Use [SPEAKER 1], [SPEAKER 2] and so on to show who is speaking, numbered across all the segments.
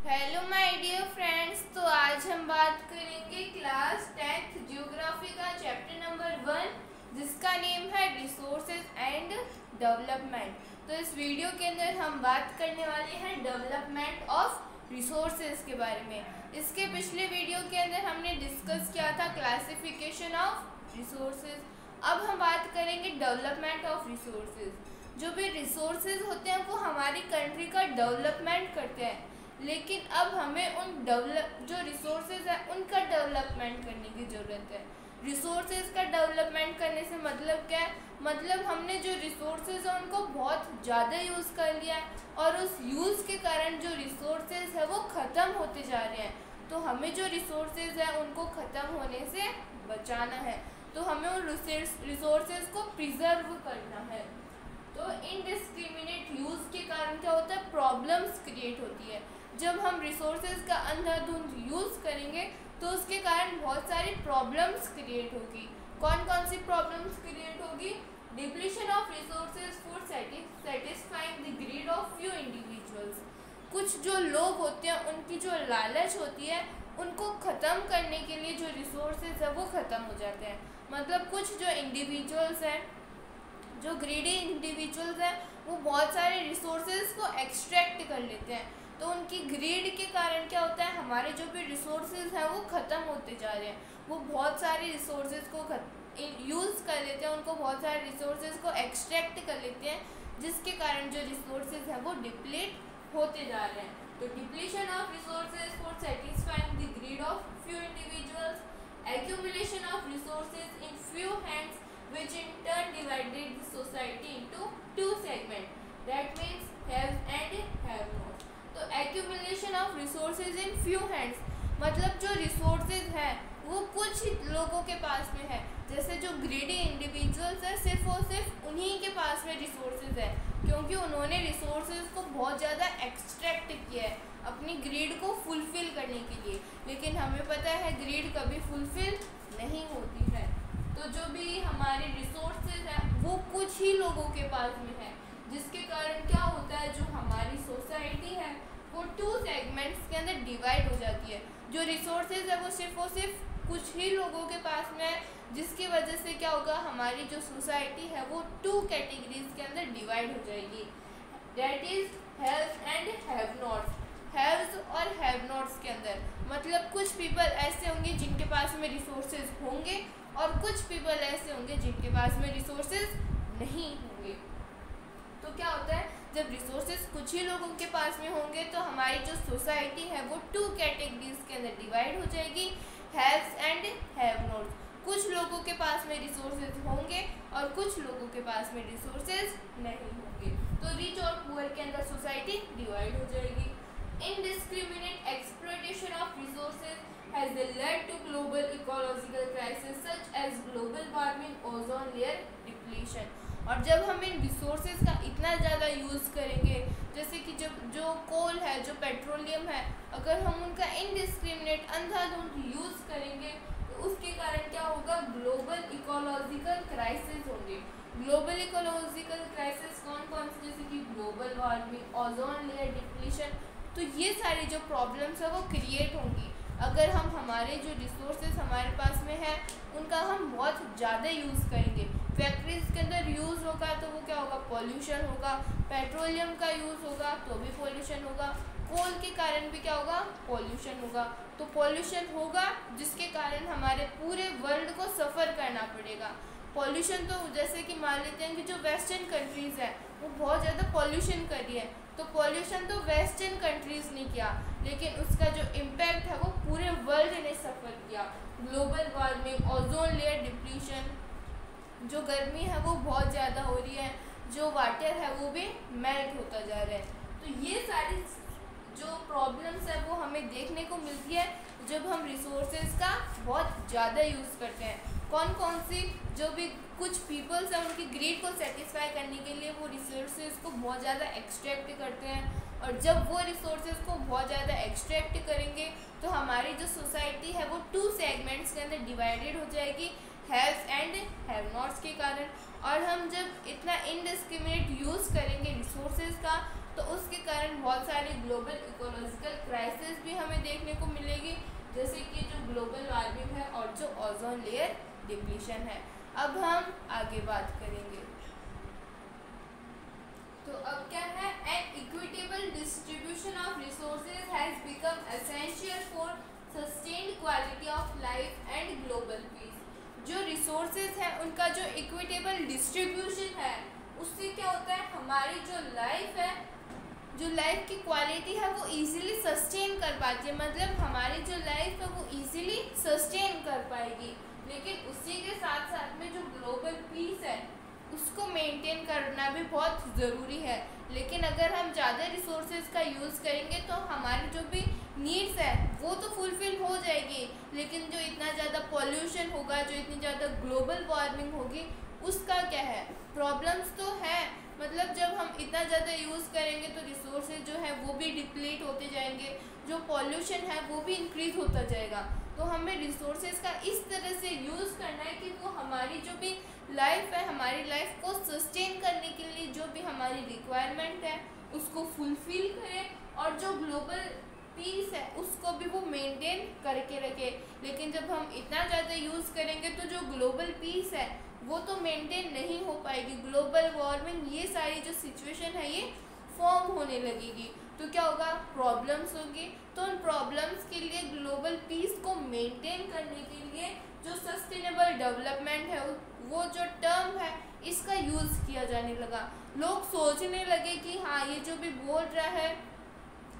[SPEAKER 1] Hello my dear friends. तो आज हम बात करेंगे क्लास 10th ज्योग्राफी का चैप्टर नंबर 1 जिसका नेम है रिसोर्सेज एंड डेवलपमेंट। तो इस वीडियो के अंदर हम बात करने वाले हैं डेवलपमेंट ऑफ रिसोर्सेज के बारे में। इसके पिछले वीडियो के अंदर हमने डिस्कस किया था क्लासिफिकेशन ऑफ रिसोर्सेज। अब हम बात करेंगे डेवलपमेंट ऑफ रिसोर्सेज। जो भी रिसोर्सेज होते हैं वो हमारी कंट्री का डेवलपमेंट करते हैं, लेकिन अब हमें उन जो रिसोर्सेज है उनका डेवलपमेंट करने की ज़रूरत है। रिसोर्सेज का डेवलपमेंट करने से मतलब क्या है? मतलब हमने जो रिसोर्सेज है उनको बहुत ज़्यादा यूज़ कर लिया है और उस यूज़ के कारण जो रिसोर्सेज है वो ख़त्म होते जा रहे हैं। तो हमें जो रिसोर्सेज है उनको ख़त्म होने से बचाना है, तो हमें उन रिसोर्सेज को प्रिजर्व करना है। तो इनडिस्क्रिमिनेट यूज़ के कारण क्या होता है? प्रॉब्लम्स क्रिएट होती है। जब हम रिसोर्सेज का अंधाधुंध यूज़ करेंगे तो उसके कारण बहुत सारी प्रॉब्लम्स क्रिएट होगी। कौन कौन सी प्रॉब्लम्स क्रिएट होगी? Depletion of resources for satisfying the greed of few individuals. कुछ जो लोग होते हैं उनकी जो लालच होती है उनको ख़त्म करने के लिए जो रिसोर्सेज है वो ख़त्म हो जाते हैं। मतलब कुछ जो इंडिविजुअल्स हैं, जो ग्रीडी इंडिविजुअल्स हैं, वो बहुत सारे रिसोर्सेज को एक्सट्रैक्ट कर लेते हैं। तो उनकी ग्रीड के कारण क्या होता है? हमारे जो भी रिसोर्सेज हैं वो ख़त्म होते जा रहे हैं। वो बहुत सारे रिसोर्सेज को यूज़ कर लेते हैं, उनको बहुत सारे रिसोर्सेज को एक्सट्रैक्ट कर लेते हैं, जिसके कारण जो रिसोर्सेज हैं वो डिप्लीट होते जा रहे हैं। तो depletion of resources for satisfying the greed of few individuals, accumulation of resources in few hands which in turn divided the society into two segments, that means have and have not. तो accumulation of resources in few hands मतलब जो resources है वो कुछ ही लोगों के पास में है। जैसे जो greedy individuals है सिर्फ और सिर्फ उन्हीं के पास में resources है, क्योंकि उन्होंने resources को बहुत ज़्यादा extract किया है अपनी greed को fulfill करने के लिए। लेकिन हमें पता है greed कभी fulfill नहीं होती है। तो जो भी हमारे रिसोर्सेज हैं वो कुछ ही लोगों के पास में है, जिसके कारण क्या होता है? जो हमारी सोसाइटी है वो टू सेगमेंट्स के अंदर डिवाइड हो जाती है। जो रिसोर्सेज है वो सिर्फ और सिर्फ कुछ ही लोगों के पास में है, जिसकी वजह से क्या होगा? हमारी जो सोसाइटी है वो टू कैटेगरीज के अंदर डिवाइड हो जाएगी, that is haves and have nots. Haves और हैव नॉट्स के अंदर मतलब कुछ पीपल ऐसे होंगे जिनके पास में रिसोर्सेज होंगे और कुछ पीपल ऐसे होंगे जिनके पास में रिसोर्सेज नहीं होंगे। तो क्या होता है? जब रिसोर्सेज कुछ ही लोगों के पास में होंगे तो हमारी जो सोसाइटी है वो टू कैटेगरीज के अंदर डिवाइड हो जाएगी, हैव्स एंड हैव नॉट्स। कुछ लोगों के पास में रिसोर्सेज होंगे और कुछ लोगों के पास में रिसोर्सेज नहीं होंगे। तो रिच और पुअर के अंदर सोसाइटी डिवाइड हो जाएगी। Indiscriminate exploitation of resources has led to global ecological crisis such as global warming, ozone layer depletion। और जब हम इन रिसोर्सेज का इतना ज़्यादा यूज़ करेंगे, जैसे कि जब जो कोल है, जो पेट्रोलियम है, अगर हम उनका इनडिस्क्रिमिनेट अंधाधुंध यूज़ करेंगे तो उसके कारण क्या होगा? ग्लोबल इकोलॉजिकल क्राइसिस होंगे। ग्लोबल इकोलॉजिकल क्राइसिस कौन कौन से? जैसे कि global warming, ozone layer depletion. तो ये सारी जो प्रॉब्लम्स है वो क्रिएट होंगी अगर हम हमारे जो रिसोर्सेज हमारे पास में है उनका हम बहुत ज़्यादा यूज़ करेंगे। फैक्ट्रीज के अंदर यूज़ होगा तो वो क्या होगा? पॉल्यूशन होगा। पेट्रोलियम का यूज़ होगा तो भी पॉल्यूशन होगा। कोल के कारण भी क्या होगा? पॉल्यूशन होगा। तो पॉल्यूशन होगा जिसके कारण हमारे पूरे वर्ल्ड को सफ़र करना पड़ेगा। पॉल्यूशन तो जैसे कि मान लेते हैं कि जो वेस्टर्न कंट्रीज़ है वो बहुत ज़्यादा पॉल्यूशन कर रही है, तो पॉल्यूशन तो वेस्टर्न कंट्रीज़ ने किया, लेकिन उसका जो इम्पैक्ट है वो पूरे वर्ल्ड ने सफ़र किया। Global warming, ozone layer depletion, जो गर्मी है वो बहुत ज़्यादा हो रही है, जो वाटर है वो भी मेल्ट होता जा रहा है। तो ये सारी जो प्रॉब्लम्स है वो हमें देखने को मिलती है जब हम रिसोर्सेज का बहुत ज़्यादा यूज़ करते हैं। कौन कौन सी? जो भी कुछ पीपल्स हैं उनकी ग्रीड को सेटिस्फाई करने के लिए वो रिसोर्सेज को बहुत ज़्यादा एक्सट्रैक्ट करते हैं, और जब वो रिसोर्सेज को बहुत ज़्यादा एक्सट्रैक्ट करेंगे तो हमारी जो सोसाइटी है वो टू सेगमेंट्स के अंदर डिवाइडेड हो जाएगी, हैव्स एंड हैव नॉट्स के कारण। और हम जब इतना इनडिस्क्रिमिनेट यूज़ करेंगे रिसोर्सेज का तो उसके कारण बहुत सारे ग्लोबल इकोलॉजिकल क्राइसिस को मिलेगी, जैसे कि जो ग्लोबल वार्मिंग है और जो ओजोन लेयर डिप्लीशन है। अब हम आगे बात करेंगे। तो अब क्या है, an equitable distribution of resources has become essential for sustained quality of life and global peace. जो रिसोर्सेज है उनका जो इक्विटेबल डिस्ट्रीब्यूशन है उससे क्या होता है, हमारी जो लाइफ है, जो लाइफ की क्वालिटी है वो इजीली सस्टेन कर पाती है, मतलब हमारी जो लाइफ है वो इजीली सस्टेन कर पाएगी। लेकिन उसी के साथ साथ में जो ग्लोबल पीस है उसको मेंटेन करना भी बहुत ज़रूरी है। लेकिन अगर हम ज़्यादा रिसोर्सेज का यूज़ करेंगे तो हमारी जो भी नीड्स है वो तो फुलफ़िल हो जाएगी, लेकिन जो इतना ज़्यादा पॉल्यूशन होगा, जो इतनी ज़्यादा ग्लोबल वार्मिंग होगी, उसका क्या है, प्रॉब्लम्स तो है। मतलब जब हम इतना ज़्यादा यूज़ करेंगे तो रिसोर्सेज जो है वो भी डिप्लीट होते जाएंगे, जो पॉल्यूशन है वो भी इंक्रीज़ होता जाएगा। तो हमें रिसोर्सेज का इस तरह से यूज़ करना है कि वो हमारी जो भी लाइफ है, हमारी लाइफ को सस्टेन करने के लिए जो भी हमारी रिक्वायरमेंट है उसको फुलफ़िल करें और जो ग्लोबल पीस है उसको भी वो मेंटेन करके रखे। लेकिन जब हम इतना ज़्यादा यूज़ करेंगे तो जो ग्लोबल पीस है वो तो मेंटेन नहीं हो पाएगी। ग्लोबल वार्मिंग, ये सारी जो सिचुएशन है ये फॉर्म होने लगेगी, तो क्या होगा, प्रॉब्लम्स होगी। तो उन प्रॉब्लम्स के लिए ग्लोबल पीस को मेंटेन करने के लिए जो सस्टेनेबल डेवलपमेंट है वो जो टर्म है इसका यूज़ किया जाने लगा। लोग सोचने लगे कि हाँ ये जो भी बोल रहा है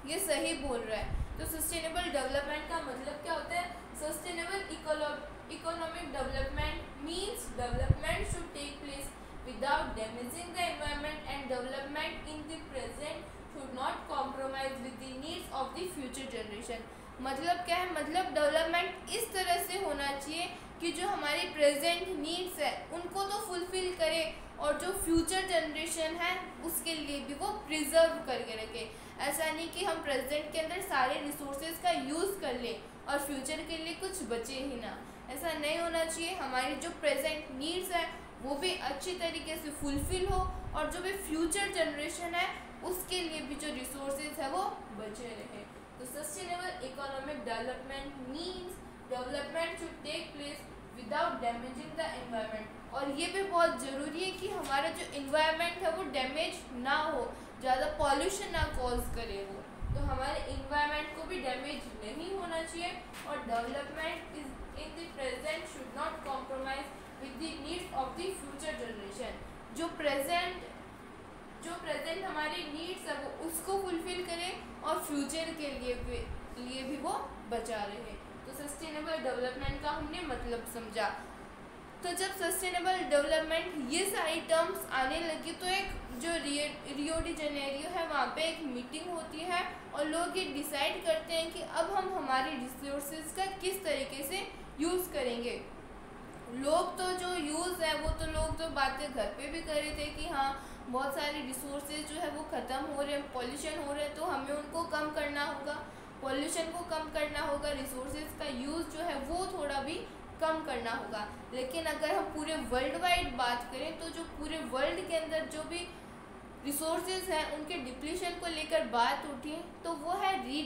[SPEAKER 1] ये सही बोल रहा है। तो सस्टेनेबल डेवलपमेंट का मतलब क्या होता है, sustainable economic development means development should take place without damaging the environment and development in the present should not compromise with the needs of the future generation. मतलब क्या है, मतलब डेवलपमेंट इस तरह से होना चाहिए कि जो हमारी प्रेजेंट नीड्स है उनको तो फुलफ़िल करे और जो फ्यूचर जनरेशन है उसके लिए भी वो प्रिजर्व करके रखे। ऐसा नहीं कि हम प्रेजेंट के अंदर सारे रिसोर्सेज का यूज़ कर लें और फ्यूचर के लिए कुछ बचे ही ना, ऐसा नहीं होना चाहिए। हमारी जो प्रेजेंट नीड्स है वो भी अच्छी तरीके से फुलफ़िल हो और जो भी फ्यूचर जनरेशन है उसके लिए भी जो रिसोर्सेज है वो बचे रहे। तो sustainable economic development means development should take place without damaging the environment. और ये भी बहुत ज़रूरी है कि हमारा जो इन्वायरमेंट है वो डैमेज ना हो, ज़्यादा पॉल्यूशन ना कॉज करे वो। तो हमारे इन्वायरमेंट को भी डैमेज नहीं होना चाहिए और development is in the present should not compromise with the needs of the future generation. जो प्रेजेंट हमारी नीड्स है वो उसको फुलफ़िल करें और फ्यूचर के लिए भी वो बचा रहे। तो सस्टेनेबल डेवलपमेंट का हमने मतलब समझा। तो जब सस्टेनेबल डेवलपमेंट ये सारी टर्म्स आने लगी तो एक जो रियो डी जनेरियो है वहाँ पे एक मीटिंग होती है और लोग ये डिसाइड करते हैं कि अब हम हमारे रिसोर्सेज का किस तरीके से यूज़ करेंगे। लोग तो जो यूज़ है वो तो लोग तो बातें घर पे भी कर रहे थे कि हाँ बहुत सारे रिसोर्सेज जो है वो ख़त्म हो रहे हैं, पॉल्यूशन हो रहे हैं, तो हमें उनको कम करना होगा, पॉल्यूशन को कम करना होगा, रिसोर्सेज का यूज़ जो है वो थोड़ा भी कम करना होगा। लेकिन अगर हम पूरे वर्ल्ड वाइड बात करें तो जो पूरे वर्ल्ड के अंदर जो भी रिसोर्सेज हैं उनके डिप्लीशन को लेकर बात उठी तो वो है री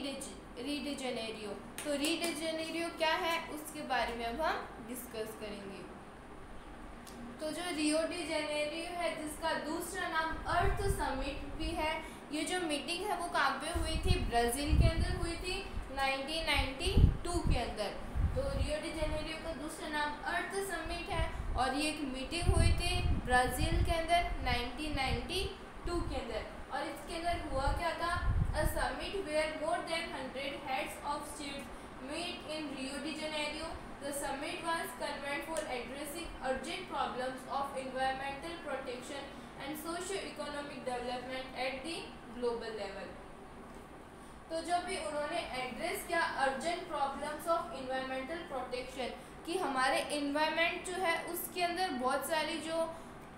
[SPEAKER 1] डी जेनेरियो। तो री डी जेनेरियो क्या है उसके बारे में अब हम डिस्कस करेंगे। तो जो रियो डी जेनेरियो है जिसका दूसरा नाम अर्थ समिट भी है, ये जो मीटिंग है वो कहाँ पे हुई थी, ब्राज़ील के अंदर हुई थी 1992 के अंदर। तो रियो डी जेनेरियो का दूसरा नाम अर्थ समिट है और ये एक मीटिंग हुई थी ब्राज़ील के अंदर 1992 के अंदर। और इसके अंदर हुआ क्या था, a summit where more than 100 heads of states meet in Rio de Janeiro. The summit was convened for addressing urgent problems of environmental protection and socio-economic development at the global level। तो जब भी उन्होंने address किया urgent problems of environmental protection कि हमारे environment जो है उसके अंदर बहुत सारी जो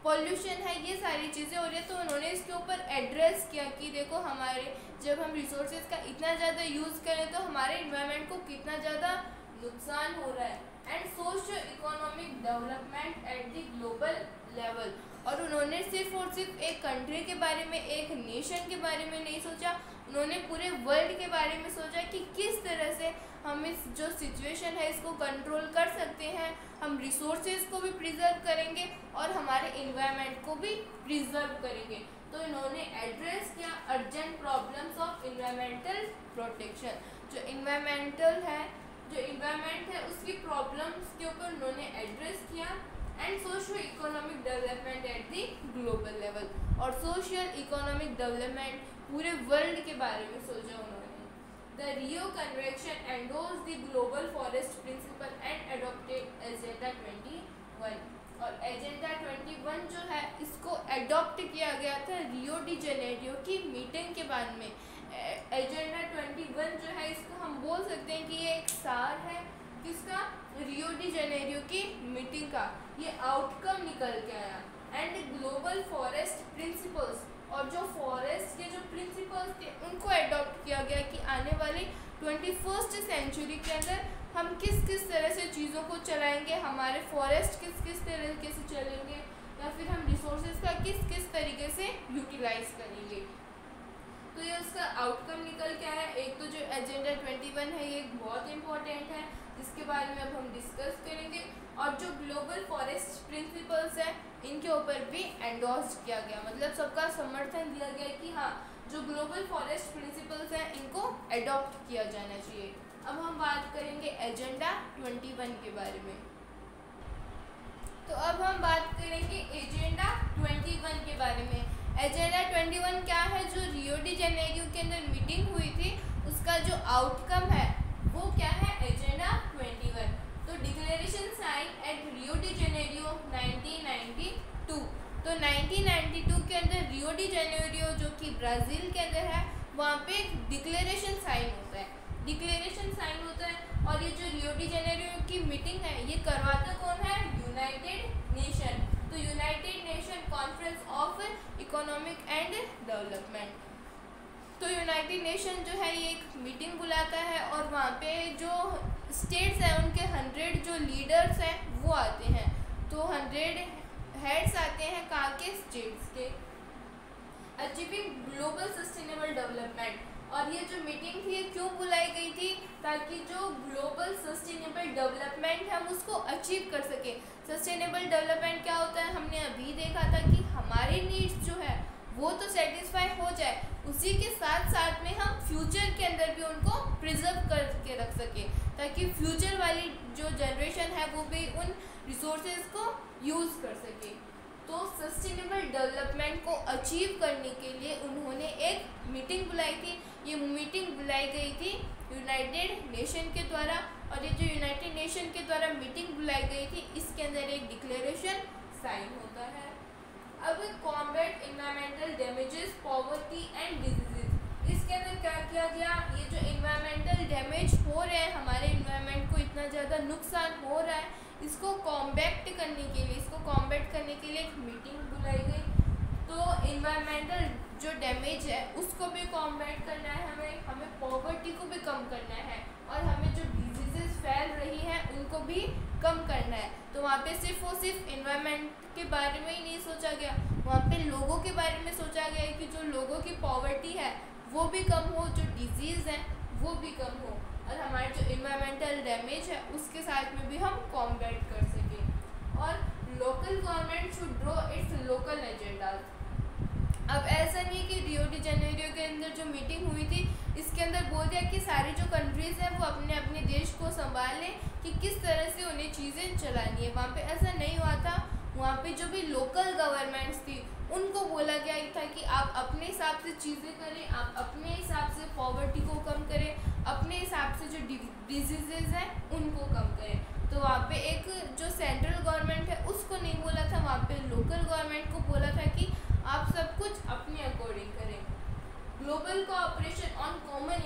[SPEAKER 1] पॉल्यूशन है ये सारी चीज़ें हो रही है, तो उन्होंने इसके ऊपर एड्रेस किया कि देखो हमारे जब हम रिसोर्सेज का इतना ज़्यादा यूज़ करें तो हमारे इन्वायरमेंट को कितना ज़्यादा नुकसान हो रहा है। And socio economic development at the global level. और उन्होंने सिर्फ और सिर्फ एक कंट्री के बारे में, एक नेशन के बारे में नहीं सोचा, उन्होंने पूरे वर्ल्ड के बारे में सोचा कि किस तरह से हम इस जो सिचुएशन है इसको कंट्रोल कर सकते हैं, हम रिसोर्सेज को भी प्रिजर्व करेंगे और हमारे इन्वायरमेंट को भी प्रिजर्व करेंगे। तो इन्होंने एड्रेस किया urgent problems of environmental protection. जो इन्वायरमेंट है उसकी प्रॉब्लम्स के ऊपर उन्होंने एड्रेस किया। And socio economic development at the global level, और सोशल इकोनॉमिक डेवलपमेंट पूरे वर्ल्ड के बारे में सोचा उन्होंने। The Rio convention endorse the global forest principle and adopted agenda 21, और एजेंडा 21 जो है इसको एडॉप्ट किया गया था रियो डी जेनेरियो की मीटिंग के बाद में। एजेंडा 21 जो है इसको हम बोल सकते हैं कि ये एक सार है किसका, रियो डी जेनेरियो की मीटिंग का, ये आउटकम निकल के आया। एंड ग्लोबल फॉरेस्ट प्रिंसिपल्स, और जो फॉरेस्ट के जो प्रिंसिपल्स थे उनको एडॉप्ट किया गया कि आने वाली 21st सेंचुरी के अंदर हम किस किस तरह से चीज़ों को चलाएंगे, हमारे फॉरेस्ट किस किस तरीके से चलेंगे, या फिर हम रिसोर्सेज का किस किस तरीके से यूटिलाइज करेंगे। तो ये उसका आउटकम निकल के आया। एक तो जो एजेंडा 21 है ये बहुत इंपॉर्टेंट है, जिसके बारे में अब हम डिस्कस करेंगे। और जो ग्लोबल फॉरेस्ट प्रिंसिपल्स है इनके ऊपर भी एंडोर्स किया गया, मतलब सबका समर्थन दिया गया कि हाँ जो ग्लोबल फॉरेस्ट प्रिंसिपल्स हैं इनको एडॉप्ट किया जाना चाहिए। अब हम बात करेंगे एजेंडा 21 के बारे में। तो अब हम बात करेंगे एजेंडा 21 के बारे में। एजेंडा 21 क्या है, जो रियो डी जेनेरियो के अंदर मीटिंग हुई थी उसका जो आउटकम है वो क्या है, एजेंडा 21। तो declaration sign at Rio de Janeiro 1992। तो 1992 के अंदर रियो डी जेनेरियो जो कि ब्राज़ील के अंदर है वहाँ पे एक डिक्लेरेशन साइन होता है, और ये जो रियो डी जेनेरियो की मीटिंग है ये करवाता कौन है, यूनाइटेड नेशन। तो United nation conference of economic and development. तो यूनाइटेड नेशन जो है ये एक मीटिंग बुलाता है और वहाँ पे जो स्टेट्स हैं उनके 100 जो लीडर्स हैं वो आते हैं। तो 100 हेड्स आते हैं कहाँ के, स्टेट्स के। अचीविंग ग्लोबल सस्टेनेबल डेवलपमेंट, और ये जो मीटिंग थी क्यों बुलाई गई थी, ताकि जो ग्लोबल सस्टेनेबल डेवलपमेंट है हम उसको अचीव कर सके। सस्टेनेबल डेवलपमेंट क्या होता है, हमने अभी देखा था कि हमारी नीड्स जो है वो तो सेटिस्फाई हो जाए, उसी के साथ साथ में हम फ्यूचर के अंदर भी उनको प्रिजर्व करके रख सके, ताकि फ्यूचर वाली जो जनरेशन है वो भी उन रिसोर्सेज को यूज़ कर सके। तो सस्टेनेबल डेवलपमेंट को अचीव करने के लिए उन्होंने एक मीटिंग बुलाई थी। ये मीटिंग बुलाई गई थी यूनाइटेड नेशन के द्वारा, और ये जो यूनाइटेड नेशन के द्वारा मीटिंग बुलाई गई थी इसके अंदर एक डिक्लेरेशन साइन होता है। अब combat environmental damages, poverty and diseases, इसके अंदर क्या किया गया, ये जो इन्वायरमेंटल डैमेज हो रहे हैं, हमारे इन्वायरमेंट को इतना ज़्यादा नुकसान हो रहा है, इसको कॉम्बैट करने के लिए एक मीटिंग बुलाई गई। तो इन्वायरमेंटल जो डैमेज है उसको भी कॉम्बैट करना है, हमें पॉवर्टी को भी कम करना है, और हमें जो डिजीजेस फैल रही हैं उनको भी कम करना है। तो वहाँ पे सिर्फ इन्वायरमेंट के बारे में ही नहीं सोचा गया, वहाँ पे लोगों के बारे में सोचा गया है कि जो लोगों की पॉवर्टी है वो भी कम हो, जो डिजीज़ हैं वो भी कम हो, और हमारे जो इन्वायरमेंटल डैमेज है उसके साथ में भी हम कॉम्बैट कर सकें। और local government should draw it's local agendas. अब ऐसा नहीं है कि रियो डी जेनेरियो के अंदर जो मीटिंग हुई थी इसके अंदर बोल दिया कि सारी जो कंट्रीज़ हैं वो अपने अपने देश को संभाल लें कि किस तरह से उन्हें चीज़ें चलानी है। वहाँ पे ऐसा नहीं हुआ था, वहाँ पे जो भी लोकल गवर्नमेंट्स थी उनको बोला गया था कि आप अपने हिसाब से चीज़ें करें, आप अपने हिसाब से पॉवर्टी को कम करें, अपने हिसाब से जो डिजीजेज हैं उनको कम करें। तो वहाँ पे एक जो सेंट्रल गवर्नमेंट है उसको नहीं बोला था, वहाँ पे लोकल गवर्नमेंट को बोला था कि आप सब कुछ अपने अकॉर्डिंग करें। Global cooperation on common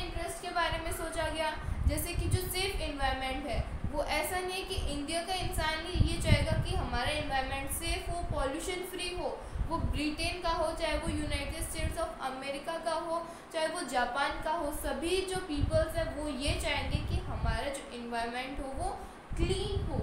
[SPEAKER 1] interest के बारे में सोचा गया, जैसे कि जो सेफ इन्वायरमेंट है वो ऐसा नहीं है कि इंडिया का इंसान ही ये चाहेगा कि हमारा इन्वायरमेंट सेफ हो, पॉल्यूशन फ्री हो, वो ब्रिटेन का हो, चाहे वो यूनाइटेड स्टेट्स ऑफ अमेरिका का हो, चाहे वो जापान का हो, सभी जो पीपल्स हैं वो ये चाहेंगे कि हमारा जो इन्वायरमेंट हो वो क्लीन हो।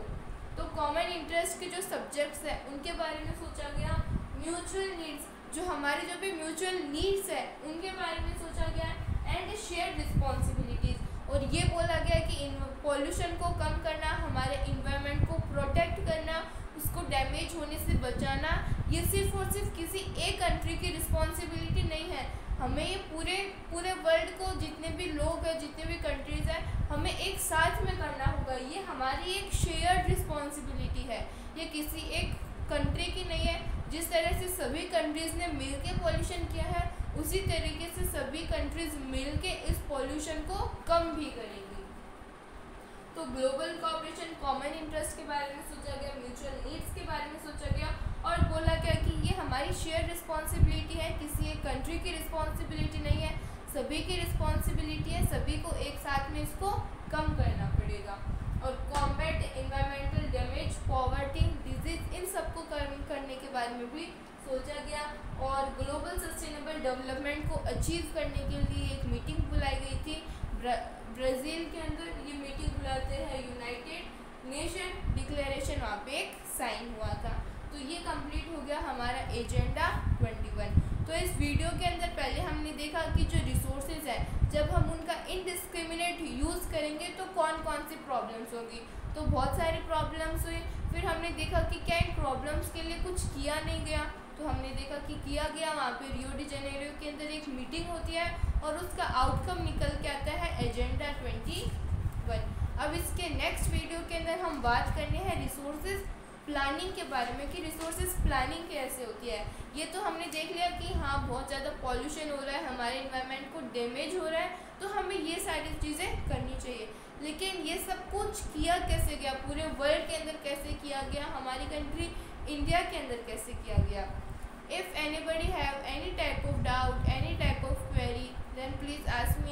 [SPEAKER 1] तो कॉमन इंटरेस्ट के जो सब्जेक्ट्स हैं उनके बारे में सोचा गया। म्यूचुअल नीड्स, जो हमारे जो भी म्यूचुअल नीड्स है उनके बारे में सोचा गया है एंड शेयर रिस्पॉन्सिबिलिटीज़। और ये बोला गया है कि पॉल्यूशन को कम करना, हमारे इन्वायरमेंट को प्रोटेक्ट करना, उसको डैमेज होने से बचाना, ये सिर्फ और सिर्फ किसी एक कंट्री की रिस्पॉन्सिबिलिटी नहीं है। हमें ये पूरे वर्ल्ड को, जितने भी लोग हैं, जितने भी कंट्रीज़ हैं, हमें एक साथ में करना होगा। ये हमारी एक शेयर्ड रिस्पॉन्सिबिलिटी है, ये किसी एक कंट्री की नहीं है। जिस तरह से सभी कंट्रीज़ ने मिलके पॉल्यूशन किया है, उसी तरीके से सभी कंट्रीज़ मिलके इस पॉल्यूशन को कम भी करेंगी। तो ग्लोबल कोऑपरेशन, कॉमन इंटरेस्ट के बारे में सोचा गया, म्यूचुअल नीड्स के बारे में सोचा गया और बोला गया कि ये हमारी शेयर रिस्पॉन्सिबिलिटी है, किसी एक कंट्री की रिस्पॉन्सिबिलिटी नहीं है, सभी की रिस्पॉन्सिबिलिटी है, सभी को एक साथ में इसको कम करना पड़ेगा। और combat environmental damage, poverty, disease, इन सबको कम करने के बारे में भी सोचा गया। और ग्लोबल सस्टेनेबल डेवलपमेंट को अचीव करने के लिए एक मीटिंग बुलाई गई थी ब्राज़ील के अंदर। ये मीटिंग बुलाते हैं यूनाइटेड नेशन डिक्लेरेशन, वहाँ पे एक साइन हुआ था। तो ये कंप्लीट हो गया हमारा एजेंडा 21। तो इस वीडियो के अंदर पहले हमने देखा कि जो रिसोर्सेज है, जब हम उनका इनडिस्क्रिमिनेट यूज़ करेंगे तो कौन कौन सी प्रॉब्लम्स होगी। तो बहुत सारी प्रॉब्लम्स हुई। फिर हमने देखा कि क्या इन प्रॉब्लम्स के लिए कुछ किया नहीं गया, तो हमने देखा कि किया गया। वहाँ पे रियो डी जेनेरियो के अंदर एक मीटिंग होती है और उसका आउटकम निकल के आता है एजेंडा 21। अब इसके नेक्स्ट वीडियो के अंदर हम बात करने हैं रिसोर्सेज प्लानिंग के बारे में कि रिसोर्सेज प्लानिंग कैसे होती है। ये तो हमने देख लिया कि हाँ, बहुत ज़्यादा पॉल्यूशन हो रहा है, हमारे इन्वायरमेंट को डैमेज हो रहा है, तो हमें ये सारी चीज़ें करनी चाहिए। लेकिन ये सब कुछ किया कैसे गया, पूरे वर्ल्ड के अंदर कैसे किया गया, हमारी कंट्री इंडिया के अंदर कैसे किया गया। If anybody have any type of doubt, any type of query, then please ask me